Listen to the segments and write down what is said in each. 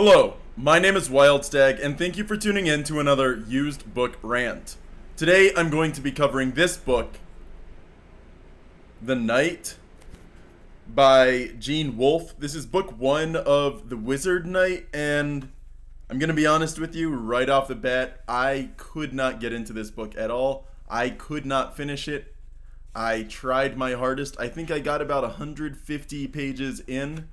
Hello, my name is Wildstag, and thank you for tuning in to another used book rant. Today I'm going to be covering this book, The Knight, by Gene Wolfe. This is book one of The Wizard Knight, and I'm going to be honest with you right off the bat, I could not get into this book at all. I could not finish it. I tried my hardest. I think I got about 150 pages in.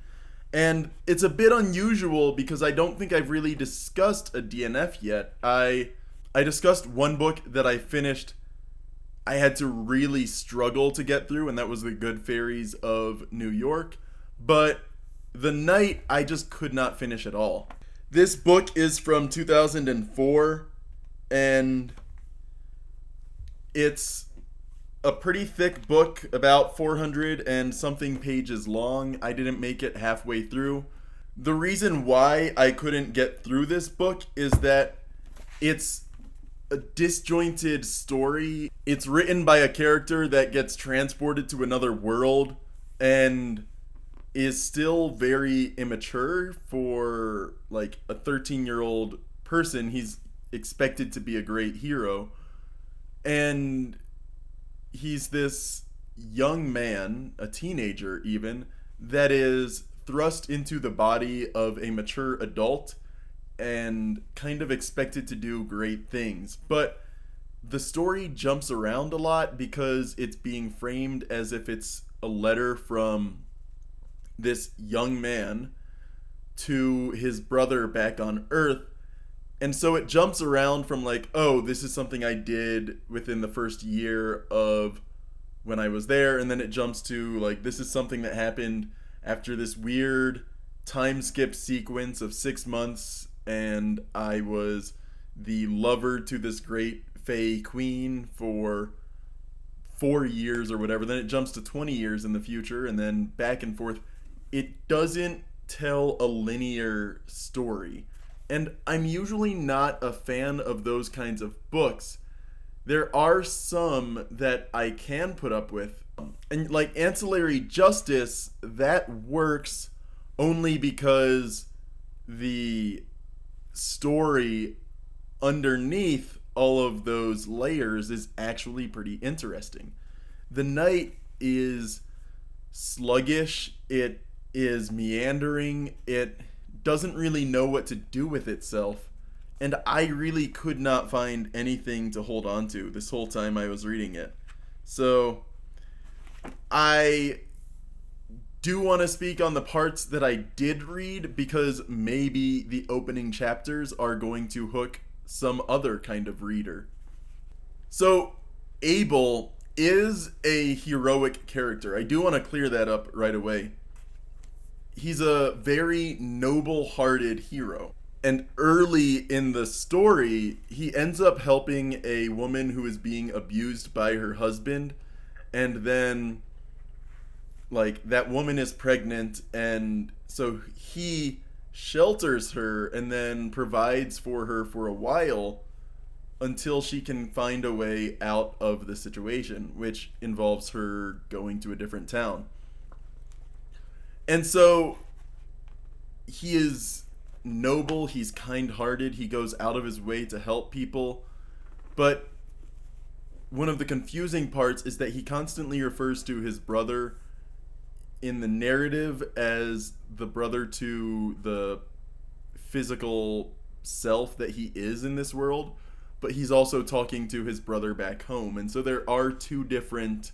And it's a bit unusual because I don't think I've really discussed a DNF yet. I discussed one book that I finished. I had to really struggle to get through, and that was The Good Fairies of New York. But The Knight, I just could not finish at all. This book is from 2004, and it's a pretty thick book, about 400 and something pages long. I didn't make it halfway through. The reason why I couldn't get through this book is that it's a disjointed story. It's written by a character that gets transported to another world and is still very immature for like a 13-year-old person. He's expected to be a great hero. And he's this young man, a teenager even, that is thrust into the body of a mature adult and kind of expected to do great things. But the story jumps around a lot because it's being framed as if it's a letter from this young man to his brother back on Earth. And so it jumps around from like, oh, this is something I did within the first year of when I was there. And then it jumps to like, this is something that happened after this weird time skip sequence of 6 months. And I was the lover to this great Fae queen for 4 years or whatever. Then it jumps to 20 years in the future and then back and forth. It doesn't tell a linear story. And I'm usually not a fan of those kinds of books. There are some that I can put up with. And like Ancillary Justice, that works only because the story underneath all of those layers is actually pretty interesting. The Knight is sluggish. It is meandering. It doesn't really know what to do with itself, and I really could not find anything to hold on to this whole time I was reading it. So I do want to speak on the parts that I did read because maybe the opening chapters are going to hook some other kind of reader. So Abel is a heroic character. I do want to clear that up right away. He's a very noble-hearted hero. And early in the story, he ends up helping a woman who is being abused by her husband. And then, like, that woman is pregnant, and so he shelters her and then provides for her for a while until she can find a way out of the situation, which involves her going to a different town. And so he is noble, he's kind-hearted, he goes out of his way to help people. But one of the confusing parts is that he constantly refers to his brother in the narrative as the brother to the physical self that he is in this world, but he's also talking to his brother back home. And so there are two different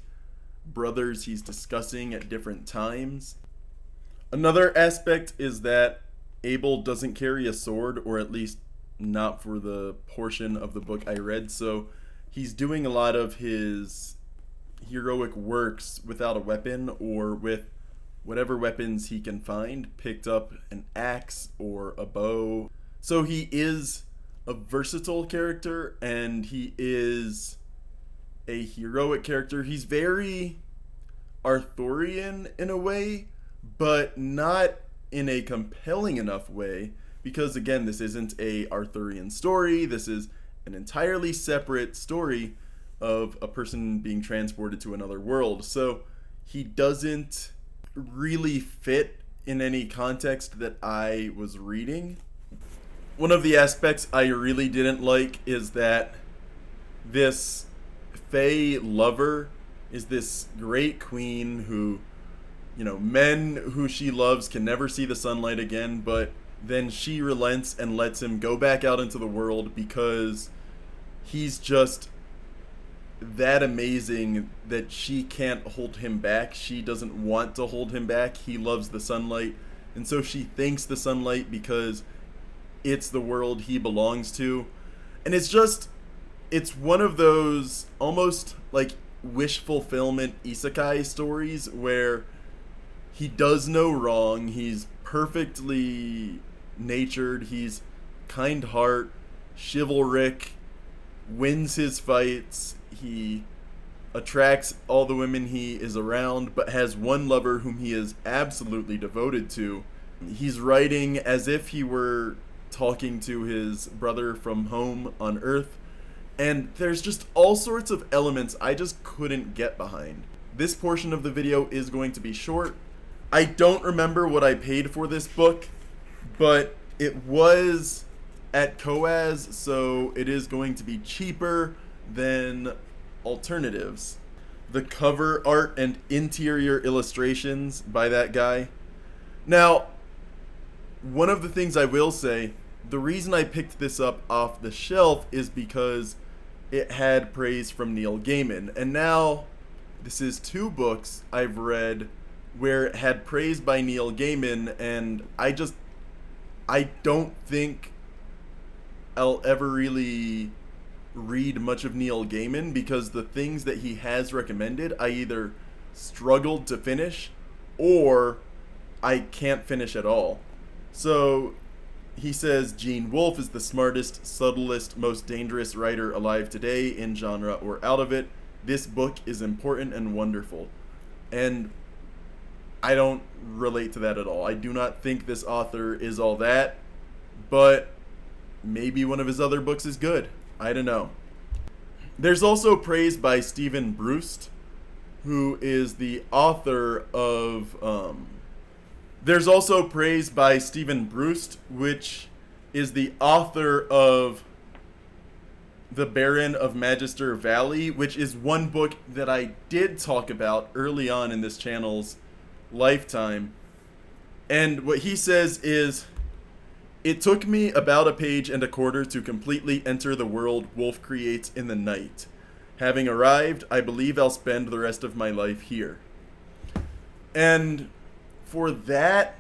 brothers he's discussing at different times. Another aspect is that Abel doesn't carry a sword, or at least not for the portion of the book I read, so he's doing a lot of his heroic works without a weapon or with whatever weapons he can find, picked up an axe or a bow. So he is a versatile character, and he is a heroic character. He's very Arthurian in a way, but not in a compelling enough way, because again, this isn't a Arthurian story. This is an entirely separate story of a person being transported to another world. So he doesn't really fit in any context that I was reading. One of the aspects I really didn't like is that this Fae lover is this great queen who, men who she loves can never see the sunlight again, but then she relents and lets him go back out into the world because he's just that amazing that she can't hold him back. She doesn't want to hold him back. He loves the sunlight, and so she thanks the sunlight because it's the world he belongs to. And it's one of those almost like wish fulfillment isekai stories where he does no wrong. He's perfectly natured. He's kind heart, chivalric, wins his fights. He attracts all the women he is around, but has one lover whom he is absolutely devoted to. He's writing as if he were talking to his brother from home on Earth, and there's just all sorts of elements I just couldn't get behind. This portion of the video is going to be short. I don't remember what I paid for this book, but it was at Koaz, so it is going to be cheaper than alternatives. The cover art and interior illustrations by that guy. Now, one of the things I will say, the reason I picked this up off the shelf is because it had praise from Neil Gaiman. And now, this is 2 books I've read where it had praise by Neil Gaiman, and I don't think I'll ever really read much of Neil Gaiman because the things that he has recommended, I either struggled to finish or I can't finish at all. So he says Gene Wolfe is the smartest, subtlest, most dangerous writer alive today, in genre or out of it. This book is important and wonderful. And I don't relate to that at all. I do not think this author is all that, but maybe one of his other books is good. I don't know. There's also praise by Stephen Brust, who is the author of There's also praise by Stephen Brust, which is the author of The Baron of Magister Valley, which is one book that I did talk about early on in this channel's lifetime. And what he says is, it took me about a page and a quarter to completely enter the world Wolfe creates in the night. Having arrived, I believe I'll spend the rest of my life here. And for that,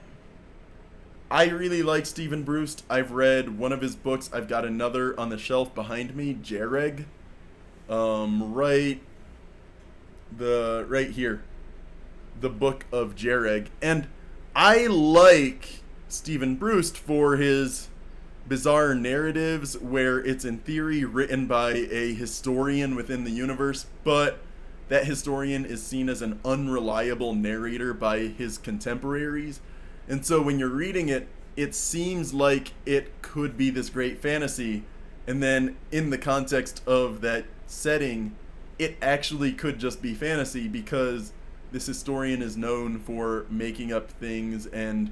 I really like Stephen Brust. I've read one of his books. I've got another on the shelf behind me, Jareg. Right here. The Book of Jareg. And I like Stephen Brust for his bizarre narratives where it's in theory written by a historian within the universe, but that historian is seen as an unreliable narrator by his contemporaries. And so when you're reading it, it seems like it could be this great fantasy, and then in the context of that setting, it actually could just be fantasy because this historian is known for making up things and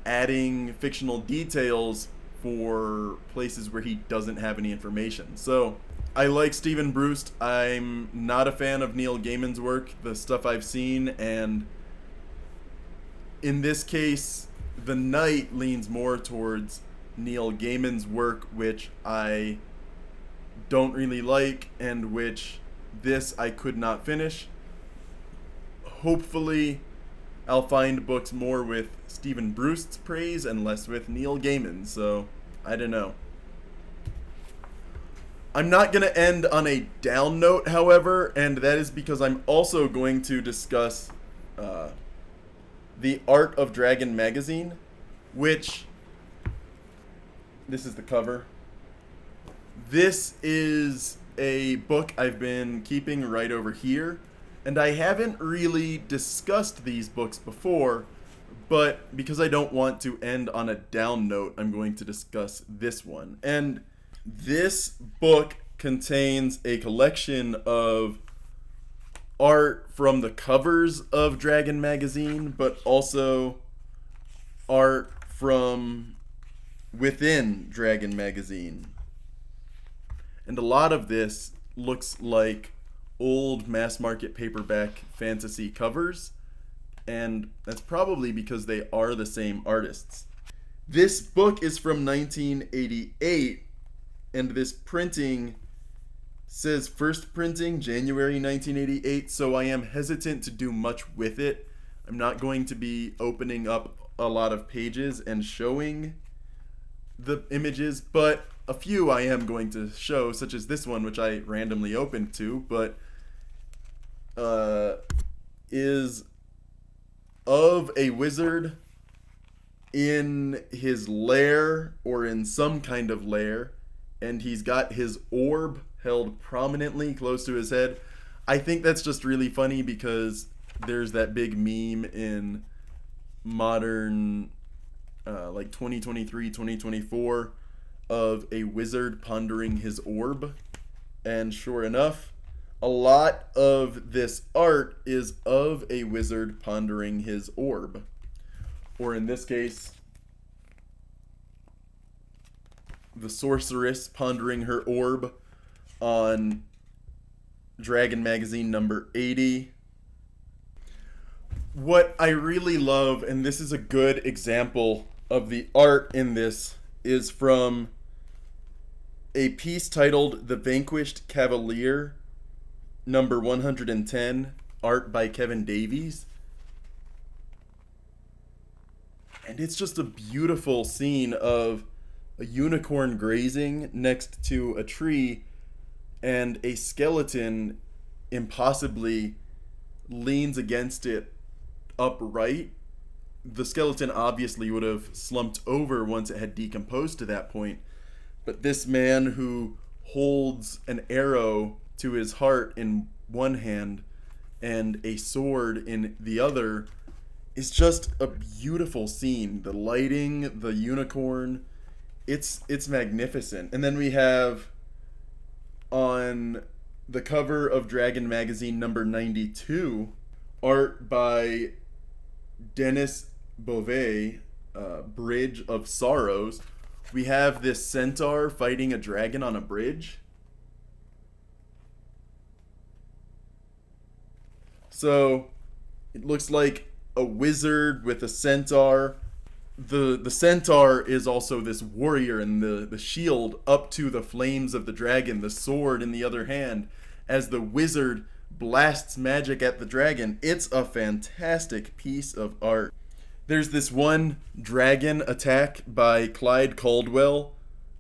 adding fictional details for places where he doesn't have any information. So I like Stephen Brust. I'm not a fan of Neil Gaiman's work, the stuff I've seen, and in this case, The Night leans more towards Neil Gaiman's work, which I don't really like, and which this I could not finish. Hopefully, I'll find books more with Stephen Brust's praise and less with Neil Gaiman, so I don't know. I'm not going to end on a down note, however, and that is because I'm also going to discuss The Art of Dragon magazine, which, this is the cover. This is a book I've been keeping right over here, and I haven't really discussed these books before, but because I don't want to end on a down note, I'm going to discuss this one. And this book contains a collection of art from the covers of Dragon magazine, but also art from within Dragon magazine. And a lot of this looks like old mass market paperback fantasy covers, and that's probably because they are the same artists. This book is from 1988, and this printing says first printing January 1988, so I am hesitant to do much with it. I'm not going to be opening up a lot of pages and showing the images, but a few I am going to show, such as this one, which I randomly opened to, but is of a wizard in his lair, or in some kind of lair, and he's got his orb held prominently close to his head. I think that's just really funny because there's that big meme in modern like 2023, 2024 of a wizard pondering his orb. And sure enough, a lot of this art is of a wizard pondering his orb. Or in this case, the sorceress pondering her orb on Dragon magazine number 80. What I really love, and this is a good example of the art in this, is from a piece titled The Vanquished Cavalier, number 110, art by Kevin Davies. And it's just a beautiful scene of a unicorn grazing next to a tree, and a skeleton impossibly leans against it upright. The skeleton obviously would have slumped over once it had decomposed to that point, but this man who holds an arrow to his heart in one hand and a sword in the other is just a beautiful scene. The lighting, the unicorn, it's magnificent. And then we have on the cover of Dragon magazine number 92, art by Dennis Beauvais, Bridge of Sorrows. We have this centaur fighting a dragon on a bridge. So it looks like a wizard with a centaur. The centaur is also this warrior, and the shield up to the flames of the dragon, the sword in the other hand, as the wizard blasts magic at the dragon. It's a fantastic piece of art. There's this one dragon attack by Clyde Caldwell,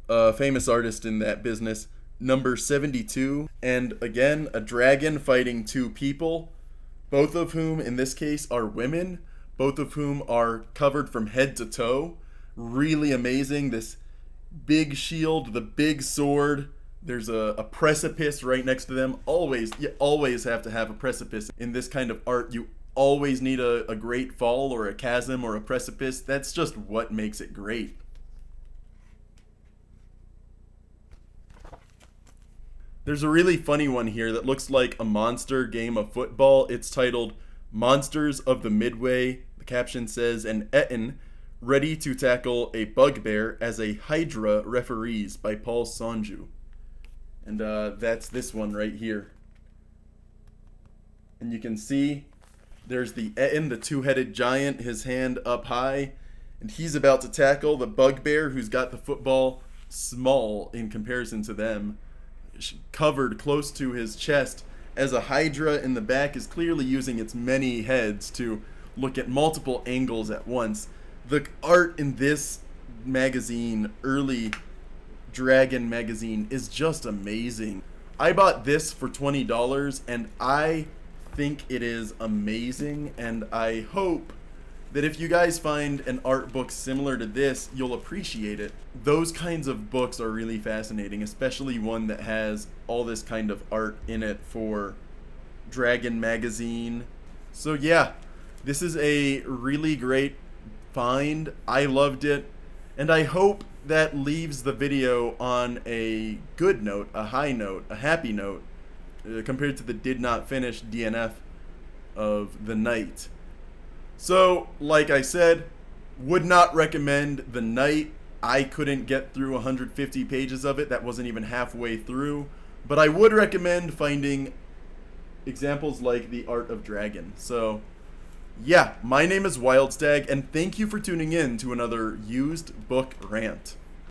a famous artist in that business, number 72. And again, a dragon fighting two people, both of whom in this case are women, both of whom are covered from head to toe. Really amazing. This big shield, the big sword. There's a precipice right next to them. You always have to have a precipice in this kind of art. You always need a great fall or a chasm or a precipice. That's just what makes it great. There's a really funny one here that looks like a monster game of football. It's titled Monsters of the Midway. The caption says, "An Eton ready to tackle a bugbear as a Hydra referees," by Paul Sonju. And that's this one right here. And you can see there's the Eton, the two-headed giant, his hand up high, and he's about to tackle the bugbear, who's got the football small in comparison to them, covered close to his chest, as a Hydra in the back is clearly using its many heads to look at multiple angles at once. The art in this magazine, early Dragon magazine, is just amazing. I bought this for $20, and I think it is amazing, and I hope that if you guys find an art book similar to this, you'll appreciate it. Those kinds of books are really fascinating, especially one that has all this kind of art in it for Dragon magazine. So yeah, this is a really great find. I loved it, and I hope that leaves the video on a good note, a high note, a happy note, compared to the did not finish DNF of the night. So, like I said, Would not recommend The Night. I couldn't get through 150 pages of it. That wasn't even halfway through. But I would recommend finding examples like The Art of Dragon. So, yeah, my name is Wildstag, and thank you for tuning in to another used book rant.